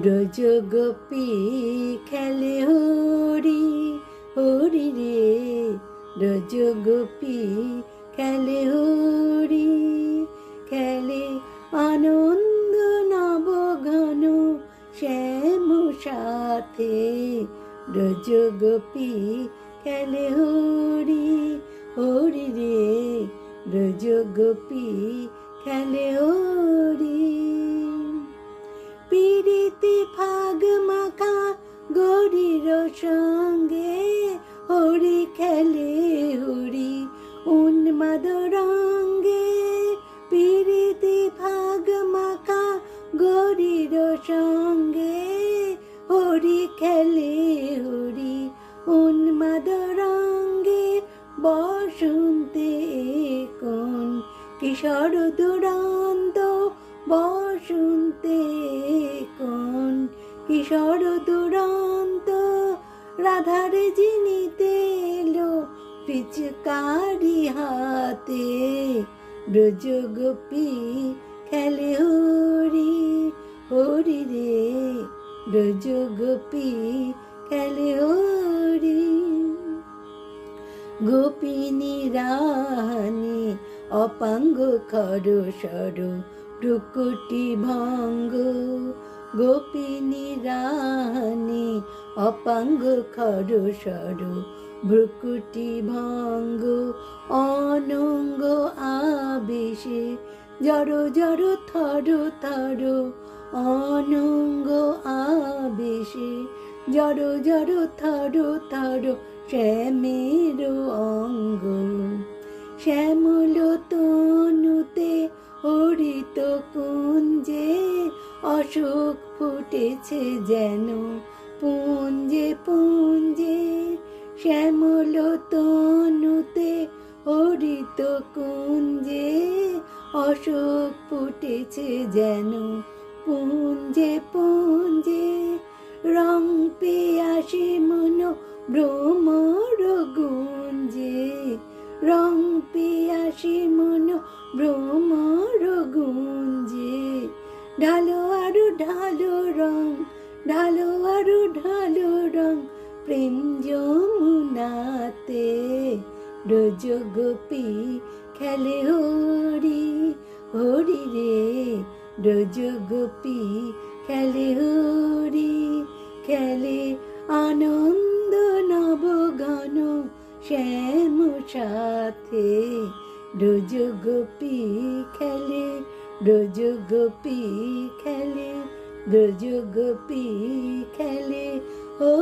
ব্রজগোপী খেলে হরি হরি রে, ব্রজগোপী খেলে হরি, খেলে আনন্দ নবঘন শ্যাম সাথে, ব্রজগোপী খেলে হরি হরি রে, ব্রজগোপী খেলে হরি। পিরিতি ফাগ মাখা গৌরীর সঙ্গে হরি খেলে হরি উন্মাদ রঙ্গে, পিরিতি ফাগ মাখা গৌরীর সঙ্গে হরি খেলে হরি উন্মাদ রঙ্গে, বসন্তে কোন কিশোর দুরন্ত, বসন্তে কোন কিশোর দুরন্ত, রাধার জিনিতে এলো পিচকারি হাতে, ব্রজগোপী খেলে হরি হরি রে, ব্রজগোপী খেলে হরি। গোপিনী রানী অপাঙ্গ খর সর ভ্রুকুটি ভঙ্গ, গোপিনী রানী অপাঙ্গ খর সর ভ্রুকুটি ভঙ্গ, অনঙ্গ আবেশে জড় জড় থর থর, অনঙ্গ আবেশে জড় জড় থর থর, শ্যামের অঙ্গ, শ্যামল তনুতে হরিত কুঞ্জে, অশোক ফুটেছে যেন পুঞ্জে পুঞ্জে, শ্যামল তনুতে হরিত কুঞ্জে, অশোক ফুটেছে যেন পুঞ্জে পুঞ্জে, রং পেয়াসে মন ভ্রমর গুঞ্জে, রং পেয়াসে মন ভ্রমর গুঞ্জে, ঢালো আরো ঢালো রং, ঢালো আরো ঢালো রং প্রেম যমুনাতে, ব্রজগোপী খেলে হরি হরি রে, ব্রজগোপী খেলে হরি, খেলে আনন্দ নবঘন শ্যাম সাথে, ব্রজগোপী খেলে, ব্রজগোপী খেলে, ব্রজগোপী খেলে ও